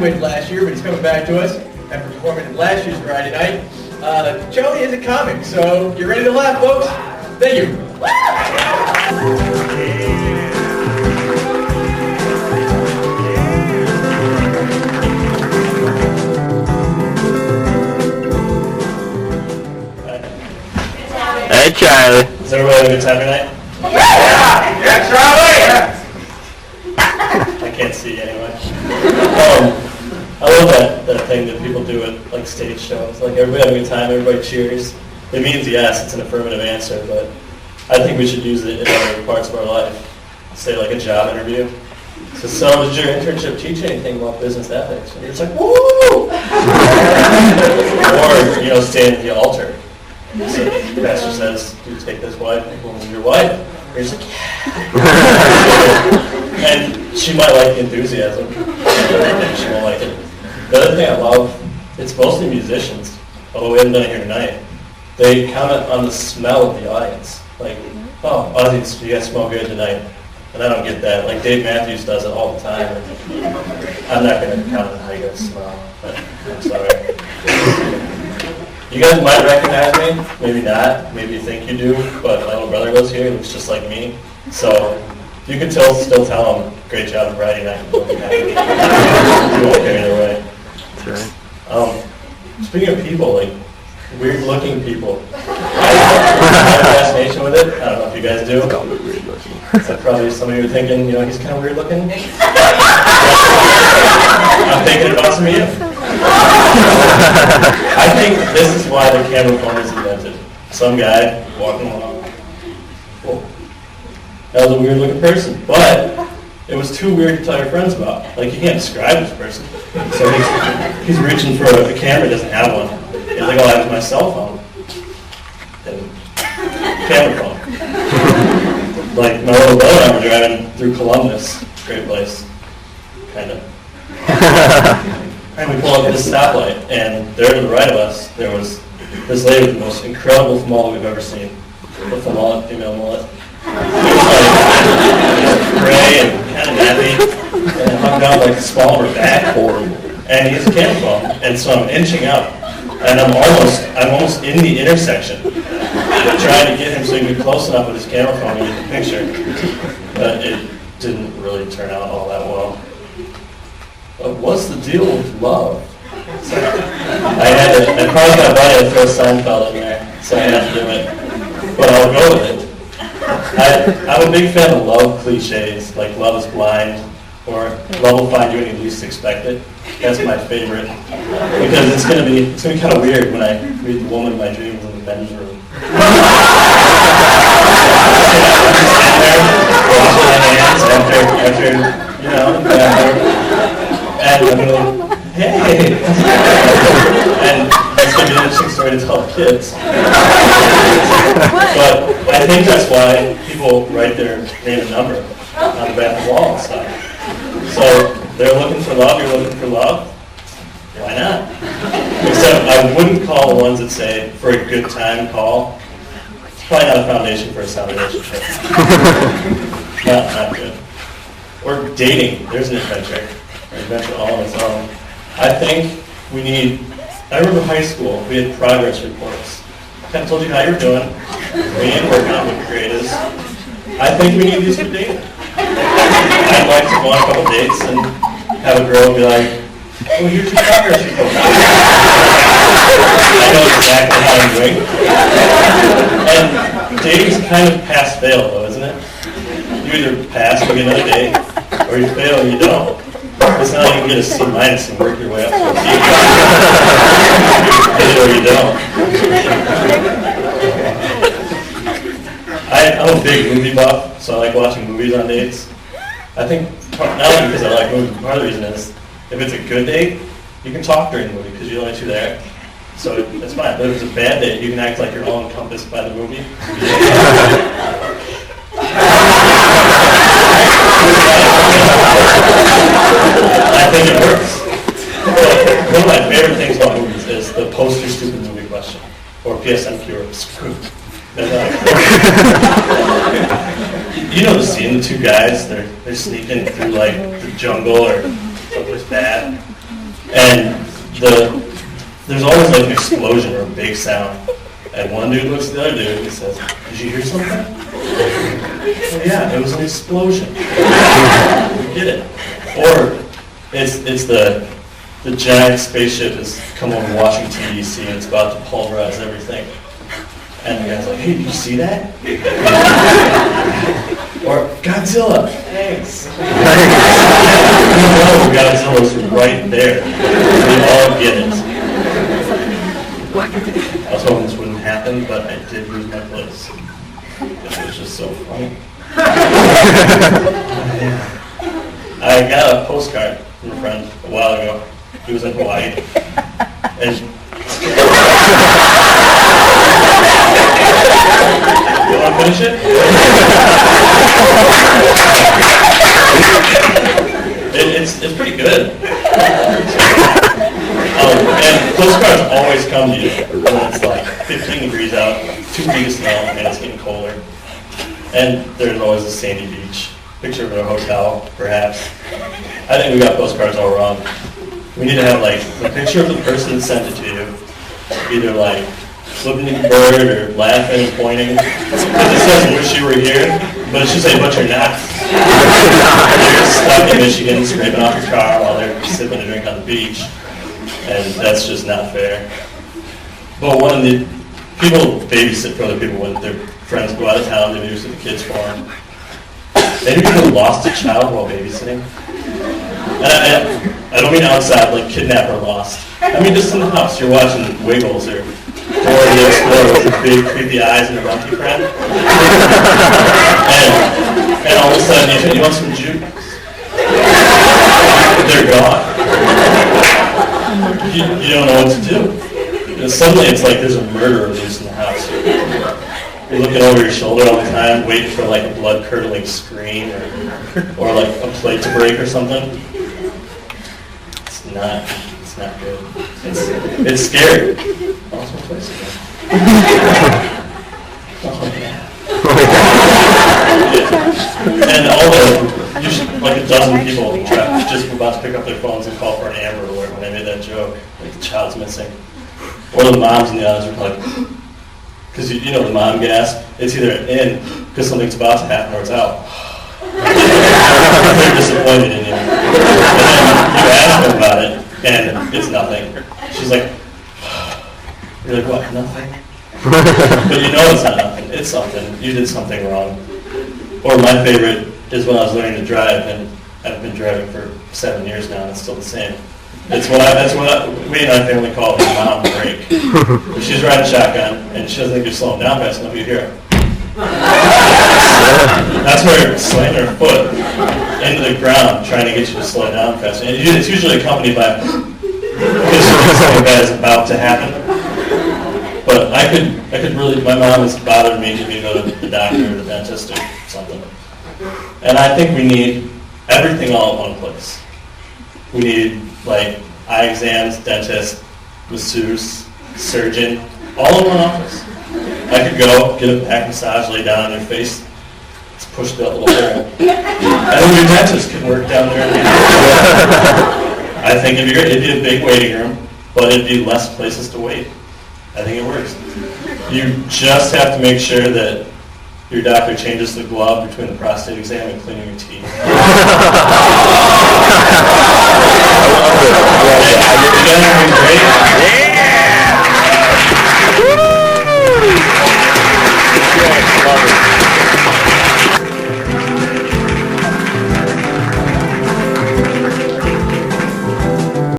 graduated last year, but he's coming back to us after performing at last year's Friday night. Charlie is a comic, so you're ready to laugh, folks? Thank you. Hey, Charlie. Is everybody having a good time tonight? Yeah, Charlie! I can't see anyway. I love that thing that people do at like stage shows. Like everybody having a good time, everybody cheers. It means yes, it's an affirmative answer, but I think we should use it in other parts of our life. Say like a job interview. So did your internship teach you anything about business ethics? And you're just like, woo! Or, stand at the altar. So the pastor says, do you take this wife and woman your wife? And you're just like, yeah. And she might like the enthusiasm. And she won't like it. The other thing I love, it's mostly musicians, although we haven't done it here tonight. They comment on the smell of the audience. Like, oh, audience, you guys smell good tonight. And I don't get that. Like Dave Matthews does it all the time. I'm not going to comment on how you guys smell, but I'm sorry. You guys might recognize me, maybe not, maybe you think you do, but my little brother goes here, he looks just like me. So you can still tell him, great job Friday night. You won't carry their way. That's right. Speaking of people, like weird looking people, I have a fascination with it. I don't know if you guys do. So probably some of you are thinking, he's kind of weird looking. I'm thinking about some of you. I think this is why the camera phone is invented. Some guy walking along. Cool. That was a weird looking person, but it was too weird to tell your friends about. Like you can't describe this person. So he's reaching for a camera, doesn't have one. He's like, oh, I have my cell phone. And camera phone. Like my little brother and I were driving through Columbus. Great place. Kind of. And we pull up at this stoplight, and there to the right of us, there was this lady with the most incredible mullet we've ever seen. With the mullet, female mullet. It was like gray and kind of nappy, and it hung down like the small of her back. And he has a camera phone, and so I'm inching up, and I'm almost in the intersection, trying to get him so he can be close enough with his camera phone to get the picture. But it didn't really turn out all that well. But what's the deal with love? So I probably got buddy to throw Seinfeld in there, so I had to do it. But I'll go with it. I'm a big fan of love cliches, like love is blind, or love will find you when you least expect it. That's my favorite. Because it's gonna be kind of weird when I meet the woman of my dreams in the men's room. Wash my hands after and I'm going to hey! And that's going to be an interesting story to tell kids. But I think that's why people write their name and number on the back of the wall and stuff. So they're looking for love, you're looking for love. Why not? Except I wouldn't call the ones that say, for a good time, call. It's probably not a foundation for a sound relationship. Not good. Or dating, there's an adventure. Adventure all on its own. I think we need, I remember high school, we had progress reports. Kind of told you how you're doing. We ain't working on what your grade is. I think we need these for dating. I'd like to go on a couple dates and have a girl be like, oh, here's your progress report. I know exactly how I'm doing. And dating's kind of pass-fail though, isn't it? You either pass and get another date, or you fail and you don't. It's not like you get a C- and work your way up to a D. Get it or you don't. I'm a big movie buff, so I like watching movies on dates. I think, not only because I like movies, part of the reason is, if it's a good date, you can talk during the movie because you're only two there. So that's fine. But if it's a bad date, you can act like you're all encompassed by the movie. I think it works. One of my favorite things about movies is the poster stupid movie question, or PSMQ or scoop. You know the scene, the two guys, they're sneaking through like the jungle or someplace bad, And there's always like an explosion or a big sound. And one dude looks at the other dude and he says, "Did you hear something?" "Oh, yeah, it was an explosion." We get it. Or it's the giant spaceship has come over Washington, D.C. and it's about to pulverize everything. And the guy's like, "Hey, did you see that?" Or Godzilla. Thanks. No, Godzilla's right there. We all get it. I was hoping this wouldn't happen, but I did lose my place. It was just so funny. I got a postcard from a friend a while ago. He was in Hawaii. And you want to finish it? It's pretty good. And postcards always come to you when it's like 15 degrees out, 2 feet of snow, and it's getting colder. And there's always a sandy beach. Picture of a hotel, perhaps. I think we got postcards all wrong. We need to have like the picture of the person that sent it to you, either like flipping a bird or laughing and pointing. Because it says "wish you were here," but it should say "but you're not." You're stuck in Michigan scraping off your car while they're sipping a drink on the beach, and that's just not fair. But one of the people babysit for other people when their friends go out of town, they babysit the kids for them. Maybe people lost a child while babysitting. And I don't mean outside, like kidnapped or lost. I mean just in the house. You're watching Wiggles or Dora the Explorer with the big creepy eyes and a monkey friend. And all of a sudden you want some juice. They're gone. You don't know what to do. And suddenly it's like there's a murderer loose in the house. You're looking over your shoulder all the time, waiting for like a blood-curdling scream or like a plate to break or something. It's not good. It's scary. Also, place again. Oh yeah. And like a dozen people just about to pick up their phones and call for an Amber Alert when I made that joke. Like the child's missing. Or the moms in the others are like, because you know the mom gasp, it's either in because something's about to happen or it's out. They're disappointed in you. And then you ask them about it and it's nothing. She's like, you're like, what, nothing? But you know it's not nothing, it's something. You did something wrong. Or my favorite is when I was learning to drive, and I've been driving for 7 years now and it's still the same. That's what we and our family call the mom break. She's riding shotgun and she doesn't think you're slowing down fast enough, you hear her. That's her slamming her foot into the ground trying to get you to slow down fast. And it's usually accompanied by because something bad is about to happen. But I could really, my mom has bothered me to go to the doctor or the dentist or something. And I think we need everything all at one place. We need like eye exams, dentist, masseuse, surgeon, all in one office. I could go, get a back massage, lay down on your face, just push that little hole. And then your dentist can work down there. I think it'd be great. It'd be a big waiting room, but it'd be less places to wait. I think it works. You just have to make sure that your doctor changes the glove between the prostate exam and cleaning your teeth. Yeah!